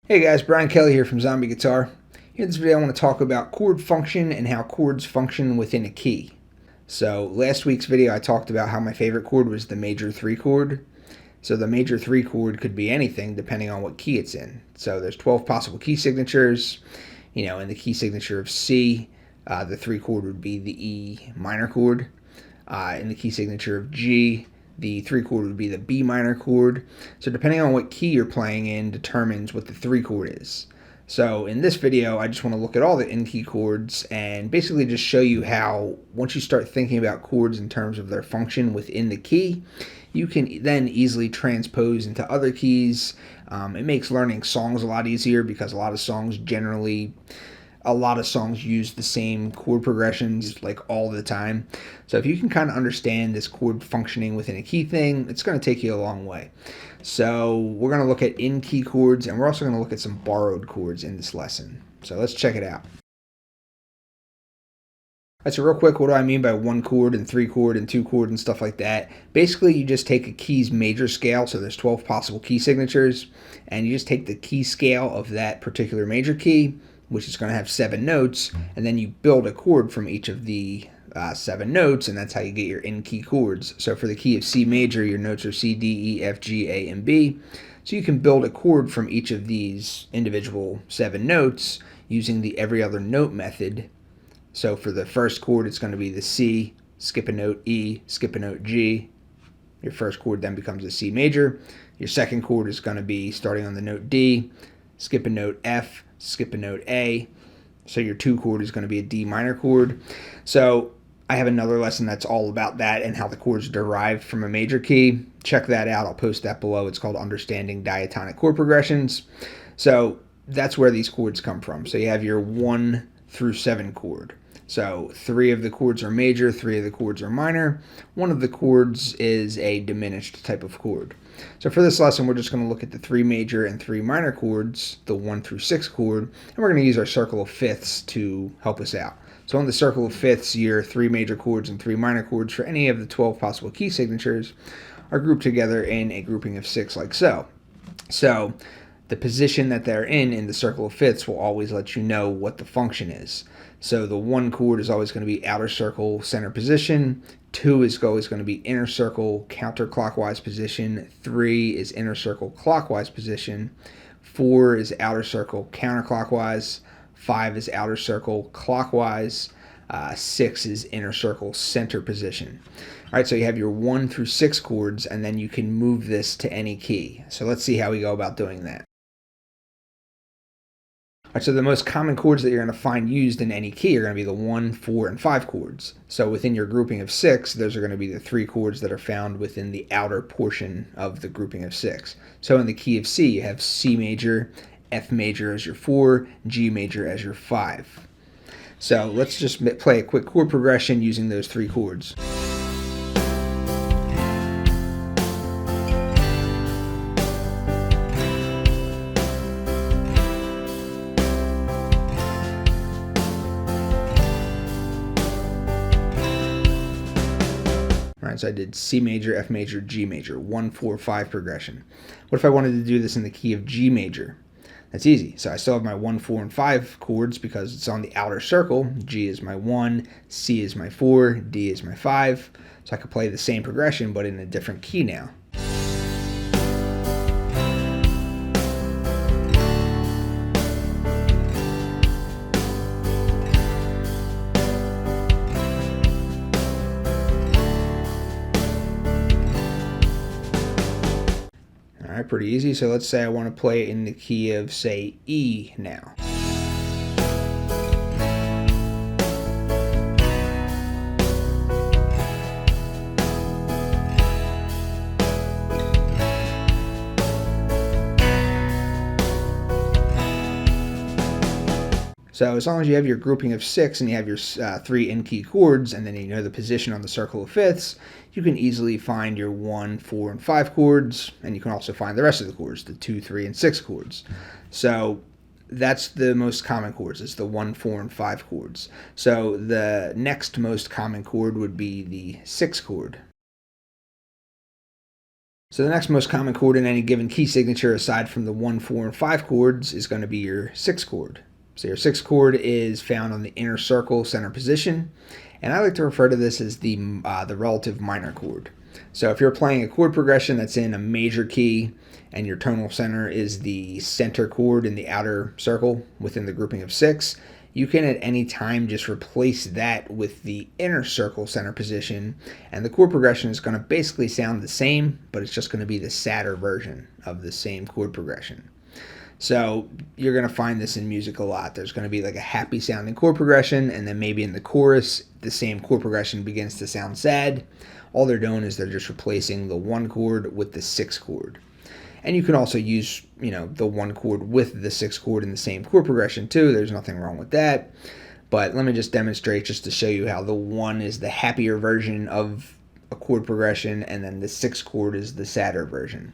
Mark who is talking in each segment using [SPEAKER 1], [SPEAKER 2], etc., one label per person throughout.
[SPEAKER 1] Hey guys, Brian Kelly here from Zombie Guitar. Here in this video I want to talk about chord function and how chords function within a key. So last week's video I talked about how my favorite chord was the major 3 chord. So the major 3 chord could be anything depending on what key it's in. So there's 12 possible key signatures. In the key signature of C, the 3 chord would be the E minor chord. In the key signature of G, the 3 chord would be the B minor chord. So depending on what key you're playing in determines what the 3 chord is. So in this video, I just want to look at all the in-key chords and basically just show you how once you start thinking about chords in terms of their function within the key, you can then easily transpose into other keys. It makes learning songs a lot easier because a lot of songs use the same chord progressions like all the time. So if you can kind of understand this chord functioning within a key thing, it's going to take you a long way. So we're going to look at in-key chords, and we're also going to look at some borrowed chords in this lesson. So let's check it out. Alright, so real quick, what do I mean by 1 chord and 3 chord and 2 chord and stuff like that? Basically, you just take a key's major scale, so there's 12 possible key signatures, and you just take the key scale of that particular major key, which is going to have 7 notes, and then you build a chord from each of the 7 notes, and that's how you get your in-key chords. So for the key of C major, your notes are C, D, E, F, G, A, and B. So you can build a chord from each of these individual 7 notes using the every other note method. So for the first chord, it's going to be the C, skip a note E, skip a note G. Your first chord then becomes a C major. Your second chord is going to be starting on the note D, skip a note F, skip a note A. So your 2 chord is going to be a D minor chord. So I have another lesson that's all about that and how the chords derived from a major key. Check that out. I'll post that below. It's called Understanding Diatonic Chord Progressions. So that's where these chords come from. So you have your 1 through 7 chord. So 3 of the chords are major, 3 of the chords are minor. 1 of the chords is a diminished type of chord. So for this lesson, we're just going to look at the 3 major and 3 minor chords, the 1 through 6 chord, and we're going to use our circle of fifths to help us out. So on the circle of fifths, your 3 major chords and 3 minor chords for any of the 12 possible key signatures are grouped together in a grouping of 6 like so. So the position that they're in the circle of fifths will always let you know what the function is. So the 1 chord is always going to be outer circle, center position. 2 is always going to be inner circle, counterclockwise position. 3 is inner circle, clockwise position. 4 is outer circle, counterclockwise. 5 is outer circle, clockwise. 6 is inner circle, center position. All right, so you have your 1 through 6 chords, and then you can move this to any key. So let's see how we go about doing that. All right, so the most common chords that you're going to find used in any key are going to be the 1, 4, and 5 chords. So within your grouping of 6, those are going to be the 3 chords that are found within the outer portion of the grouping of 6. So in the key of C, you have C major, F major as your 4, G major as your 5. So let's just play a quick chord progression using those 3 chords. So I did C major, F major, G major, 1, 4, 5 progression. What if I wanted to do this in the key of G major? That's easy. So I still have my 1, 4, and 5 chords because it's on the outer circle. G is my 1, C is my 4, D is my 5. So I could play the same progression but in a different key now. Pretty easy. So let's say I want to play it in the key of, say, E now. So as long as you have your grouping of 6 and you have your 3 in-key chords, and then you know the position on the circle of fifths, you can easily find your 1, 4, and 5 chords, and you can also find the rest of the chords, the 2, 3, and 6 chords. So that's the most common chords. It's the 1, 4, and 5 chords. So the next most common chord would be the 6 chord. So the next most common chord in any given key signature, aside from the 1, 4, and 5 chords, is going to be your 6 chord. So your 6 chord is found on the inner circle center position, and I like to refer to this as the relative minor chord. So if you're playing a chord progression that's in a major key and your tonal center is the center chord in the outer circle within the grouping of 6, you can at any time just replace that with the inner circle center position, and the chord progression is going to basically sound the same, but it's just going to be the sadder version of the same chord progression. So you're going to find this in music a lot. There's going to be like a happy sounding chord progression, and then maybe in the chorus, the same chord progression begins to sound sad. All they're doing is they're just replacing the 1 chord with the 6 chord. And you can also use, the 1 chord with the 6 chord in the same chord progression too. There's nothing wrong with that. But let me just demonstrate just to show you how the 1 is the happier version of a chord progression, and then the 6 chord is the sadder version.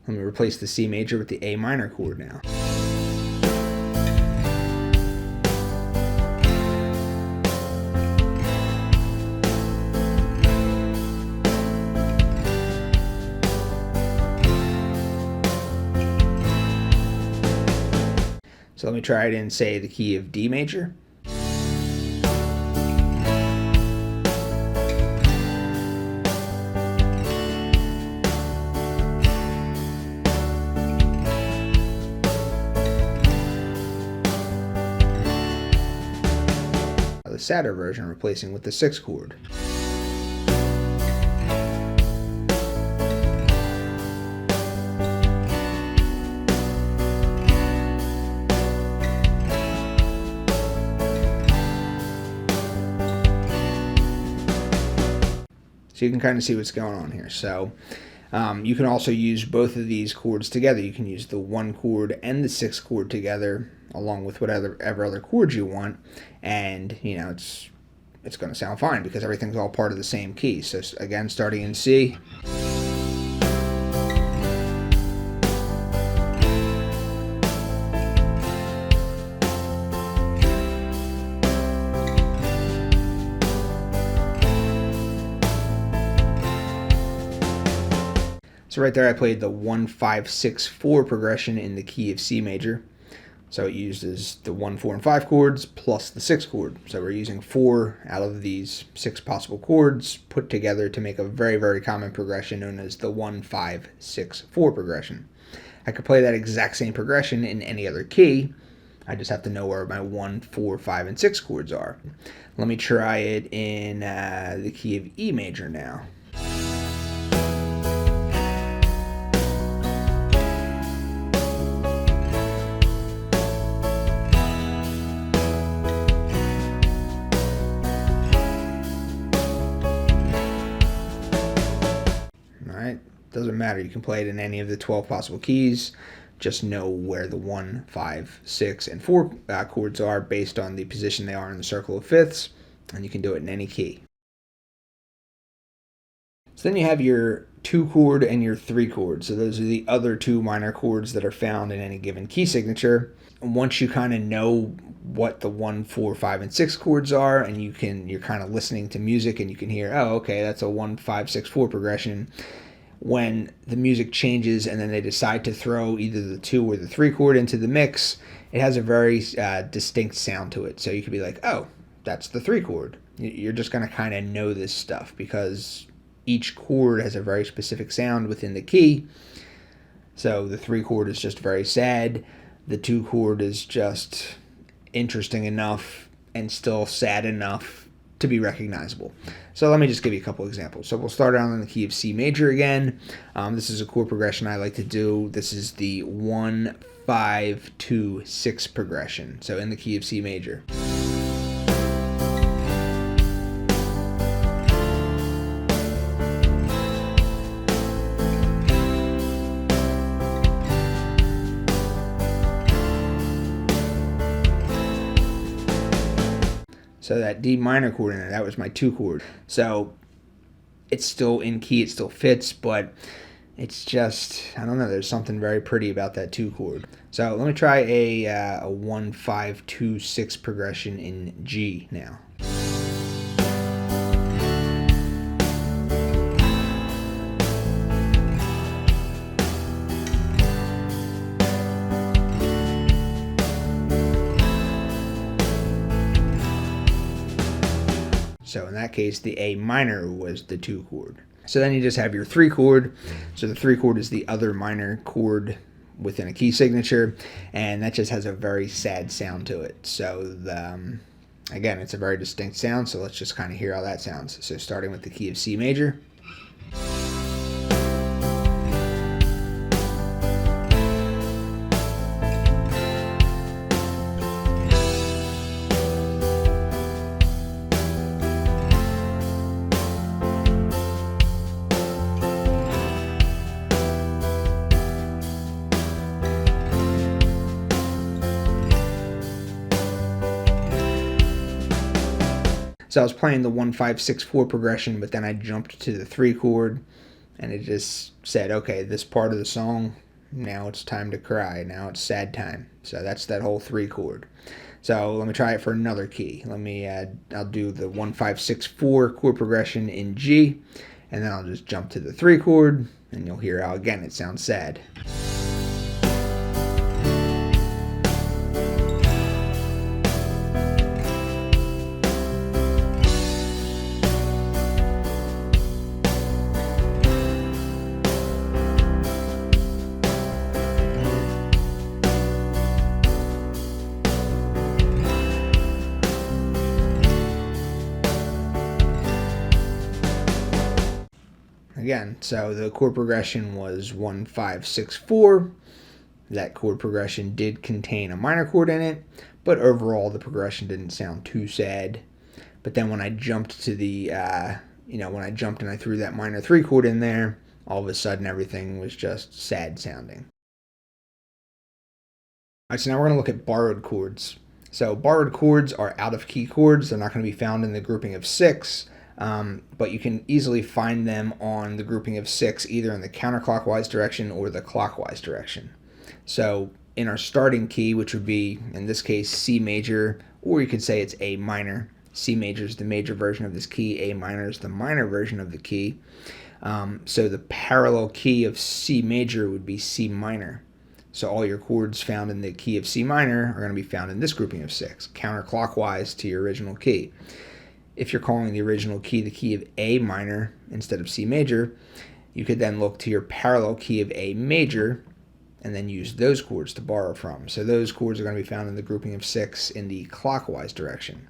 [SPEAKER 1] Let me replace the C major with the A minor chord now. So let me try it in, say, the key of D major. The sadder version replacing with the 6 chord. So you can kind of see what's going on here. So you can also use both of these chords together. You can use the 1 chord and the 6 chord together, along with whatever other chords you want, and it's going to sound fine because everything's all part of the same key. So again, starting in C. So right there I played the 1, 5, 6, 4 progression in the key of C major. So it uses the 1, 4, and 5 chords plus the 6 chord. So we're using 4 out of these 6 possible chords put together to make a very, very common progression known as the 1, 5, 6, 4 progression. I could play that exact same progression in any other key. I just have to know where my 1, 4, 5, and 6 chords are. Let me try it in the key of E major now. Doesn't matter. You can play it in any of the 12 possible keys. Just know where the 1, 5, 6, and 4 chords are based on the position they are in the circle of fifths, and you can do it in any key. So then you have your 2 chord and your 3 chord. So those are the other 2 minor chords that are found in any given key signature. And once you kind of know what the 1, 4, 5, and 6 chords are, and you're kind of listening to music and you can hear, oh, okay, that's a 1, 5, 6, 4 progression. When the music changes and then they decide to throw either the 2 or the 3 chord into the mix, it has a very distinct sound to it. So you could be like, oh, that's the 3 chord. You're just going to kind of know this stuff because each chord has a very specific sound within the key. So the 3 chord is just very sad. The 2 chord is just interesting enough and still sad enough to be recognizable. So let me just give you a couple examples. So we'll start out on the key of C major again. This is a chord progression I like to do. This is the 1, 5, 2, 6 progression. So in the key of C major. So that D minor chord in there, that was my 2 chord. So it's still in key, it still fits, but it's just, I don't know, there's something very pretty about that 2 chord. So let me try a 1, 5, 2, 6 progression in G now. So in that case, the A minor was the 2 chord. So then you just have your 3 chord. So the 3 chord is the other minor chord within a key signature, and that just has a very sad sound to it. So again, it's a very distinct sound, so let's just kind of hear how that sounds. So starting with the key of C major. So I was playing the 1, 5, 6, 4 progression, but then I jumped to the 3 chord, and it just said, okay, this part of the song, now it's time to cry. Now it's sad time. So that's that whole 3 chord. So let me try it for another key. I'll do the 1, 5, 6, 4 chord progression in G, and then I'll just jump to the 3 chord, and you'll hear how, again, it sounds sad. Again, so the chord progression was 1, 5, 6, 4. That chord progression did contain a minor chord in it, but overall the progression didn't sound too sad. But then when I jumped to the, when I jumped and I threw that minor 3 chord in there, all of a sudden everything was just sad sounding. All right, so now we're going to look at borrowed chords. So borrowed chords are out of key chords. They're not going to be found in the grouping of 6. But you can easily find them on the grouping of 6, either in the counterclockwise direction or the clockwise direction. So in our starting key, which would be, in this case, C major, or you could say it's A minor. C major is the major version of this key, A minor is the minor version of the key. So the parallel key of C major would be C minor. So all your chords found in the key of C minor are going to be found in this grouping of 6, counterclockwise to your original key. If you're calling the original key the key of A minor instead of C major, you could then look to your parallel key of A major and then use those chords to borrow from. So those chords are going to be found in the grouping of 6 in the clockwise direction.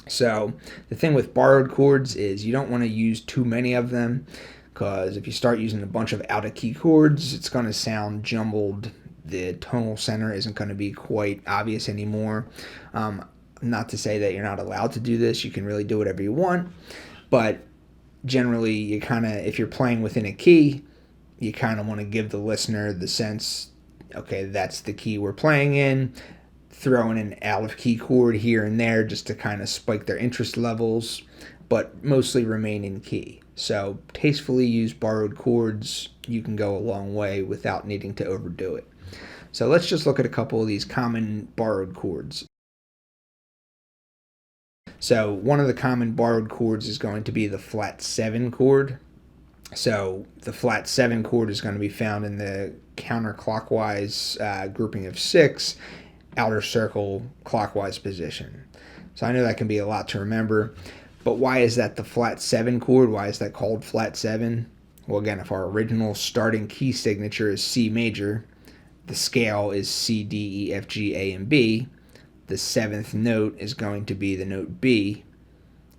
[SPEAKER 1] So the thing with borrowed chords is you don't want to use too many of them, because if you start using a bunch of out-of-key chords, it's going to sound jumbled. The tonal center isn't going to be quite obvious anymore. Not to say that you're not allowed to do this. You can really do whatever you want. But generally, you kind of, if you're playing within a key, you kind of want to give the listener the sense, okay, that's the key we're playing in. Throw in an out-of-key chord here and there just to kind of spike their interest levels, but mostly remain in key. So tastefully use borrowed chords. You can go a long way without needing to overdo it. So let's just look at a couple of these common borrowed chords. So one of the common borrowed chords is going to be the flat 7 chord. So the flat 7 chord is going to be found in the counterclockwise grouping of 6, outer circle clockwise position. So I know that can be a lot to remember, but why is that the flat 7 chord? Why is that called flat 7? Well, again, if our original starting key signature is C major, the scale is C, D, E, F, G, A, and B. The 7th note is going to be the note B,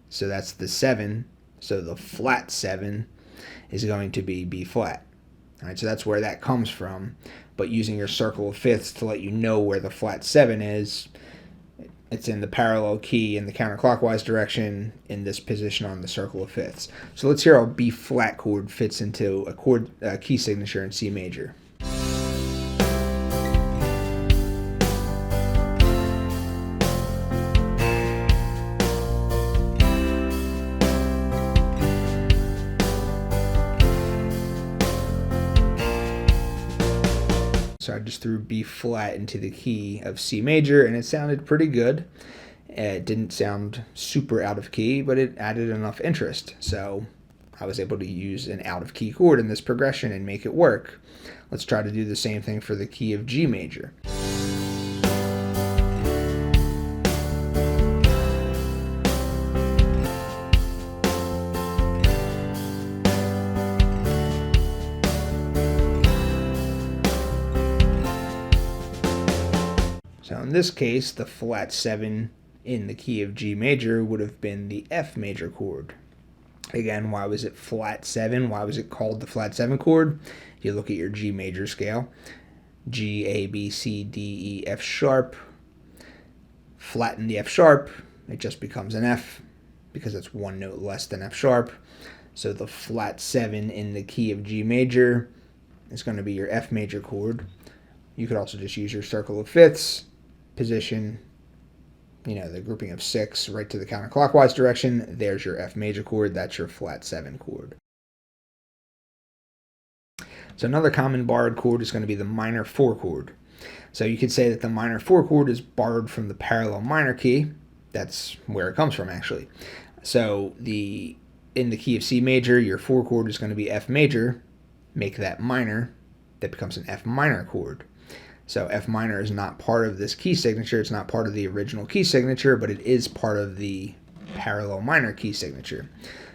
[SPEAKER 1] so that's the 7. So the flat 7 is going to be B flat. All right, so that's where that comes from. But using your circle of fifths to let you know where the flat 7 is, it's in the parallel key in the counterclockwise direction in this position on the circle of fifths. So let's hear how B flat chord fits into a key signature in C major. So I just threw B flat into the key of C major, and it sounded pretty good. It didn't sound super out of key, but it added enough interest. So I was able to use an out of key chord in this progression and make it work. Let's try to do the same thing for the key of G major. So in this case, the flat 7 in the key of G major would have been the F major chord. Again, why was it flat 7? Why was it called the flat 7 chord? If you look at your G major scale, G, A, B, C, D, E, F sharp, flatten the F sharp, it just becomes an F because it's one note less than F sharp. So the flat 7 in the key of G major is going to be your F major chord. You could also just use your circle of fifths, position, the grouping of 6 right to the counterclockwise direction. There's your F major chord. That's your flat 7 chord. So another common borrowed chord is going to be the minor 4 chord. So you could say that the minor 4 chord is borrowed from the parallel minor key. That's where it comes from, actually. So in the key of C major, your 4 chord is going to be F major. Make that minor. That becomes an F minor chord. So F minor is not part of this key signature. It's not part of the original key signature, but it is part of the parallel minor key signature.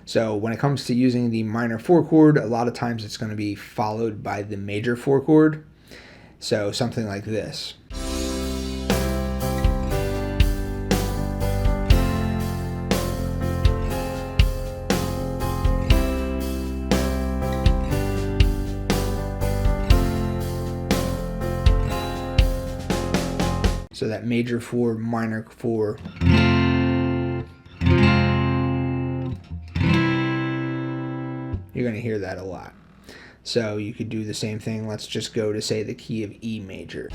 [SPEAKER 1] So when it comes to using the minor 4 chord, a lot of times it's going to be followed by the major 4 chord. So something like this. So that major 4, minor 4. You're going to hear that a lot. So you could do the same thing. Let's just go to, say, the key of E major.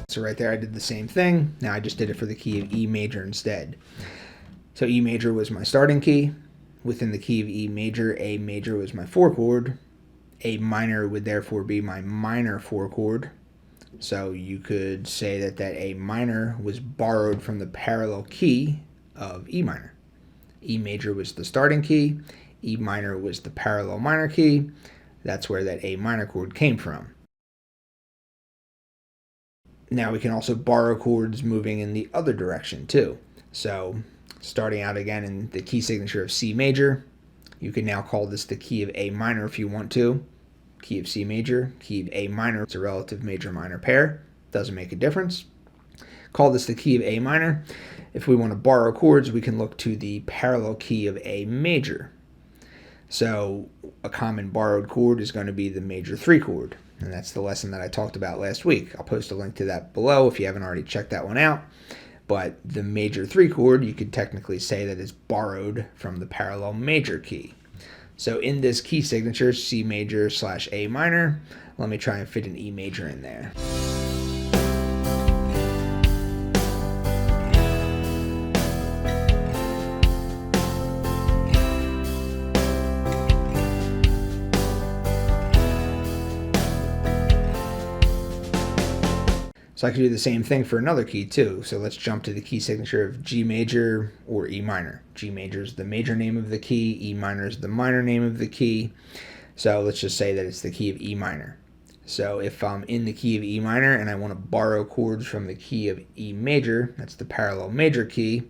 [SPEAKER 1] So right there I did the same thing. Now I just did it for the key of E major instead. So E major was my starting key. Within the key of E major, A major was my 4 chord. A minor would therefore be my minor 4 chord. So you could say that A minor was borrowed from the parallel key of E minor. E major was the starting key. E minor was the parallel minor key. That's where that A minor chord came from. Now we can also borrow chords moving in the other direction too. So starting out again in the key signature of C major, you can now call this the key of A minor if you want to. Key of C major, key of A minor. It's a relative major-minor pair. Doesn't make a difference. Call this the key of A minor. If we want to borrow chords, we can look to the parallel key of A major. So a common borrowed chord is going to be the major 3 chord. And that's the lesson that I talked about last week. I'll post a link to that below if you haven't already checked that one out. But the major 3 chord, you could technically say that is borrowed from the parallel major key. So in this key signature, C major / A minor, let me try and fit an E major in there. So I could do the same thing for another key too. So let's jump to the key signature of G major or E minor. G major is the major name of the key. E minor is the minor name of the key. So let's just say that it's the key of E minor. So if I'm in the key of E minor and I want to borrow chords from the key of E major, that's the parallel major key.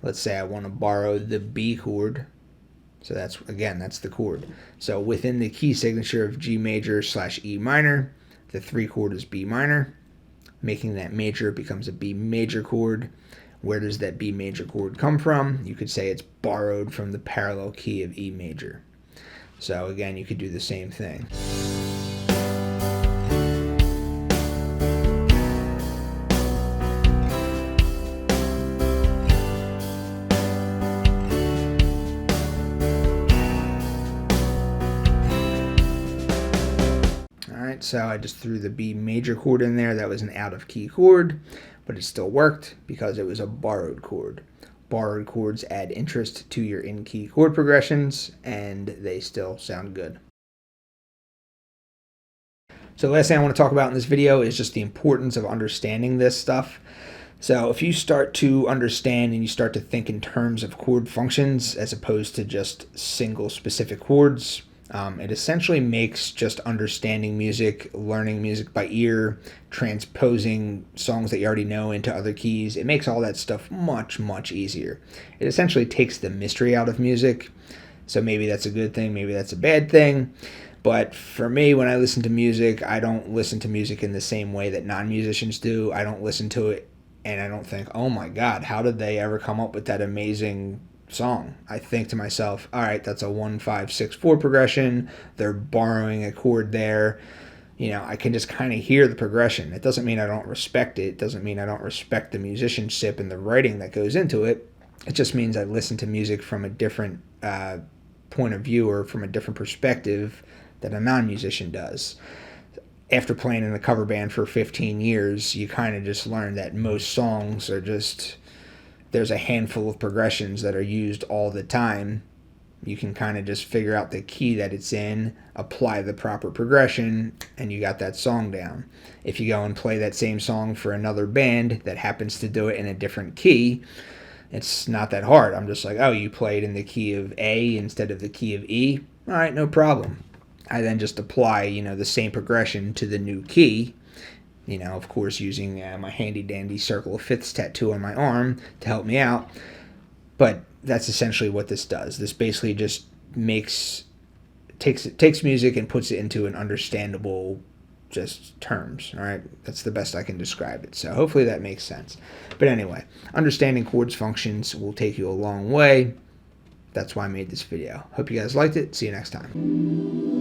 [SPEAKER 1] Let's say I want to borrow the B chord. So that's the chord. So within the key signature of G major / E minor, the 3 chord is B minor. Making that major becomes a B major chord. Where does that B major chord come from? You could say it's borrowed from the parallel key of E major. So again, you could do the same thing. So I just threw the B major chord in there. That was an out of key chord, but it still worked because it was a borrowed chord. Borrowed chords add interest to your in key chord progressions, and they still sound good. So the last thing I want to talk about in this video is just the importance of understanding this stuff. So if you start to understand and you start to think in terms of chord functions as opposed to just single specific chords, it essentially makes just understanding music, learning music by ear, transposing songs that you already know into other keys, it makes all that stuff much, much easier. It essentially takes the mystery out of music. So maybe that's a good thing, maybe that's a bad thing. But for me, when I listen to music, I don't listen to music in the same way that non-musicians do. I don't listen to it and I don't think, oh my God, how did they ever come up with that amazing song? I think to myself, all right, that's a 1-5-6-4 progression. They're borrowing a chord there. You know, I can just kind of hear the progression. It doesn't mean I don't respect it. It doesn't mean I don't respect the musicianship and the writing that goes into it. It just means I listen to music from a different point of view or from a different perspective that a non-musician does. After playing in a cover band for 15 years, you kind of just learn that most songs are just, there's a handful of progressions that are used all the time. You can kind of just figure out the key that it's in, apply the proper progression, and you got that song down. If you go and play that same song for another band that happens to do it in a different key, it's not that hard. I'm just like, oh, you played in the key of A instead of the key of E? All right, no problem. I then just apply, the same progression to the new key. Of course, using my handy dandy circle of fifths tattoo on my arm to help me out. But that's essentially what this does. This basically just takes music and puts it into an understandable just terms. All right, that's the best I can describe it. So hopefully that makes sense. But anyway, understanding chords functions will take you a long way. That's why I made this video. Hope you guys liked it. See you next time.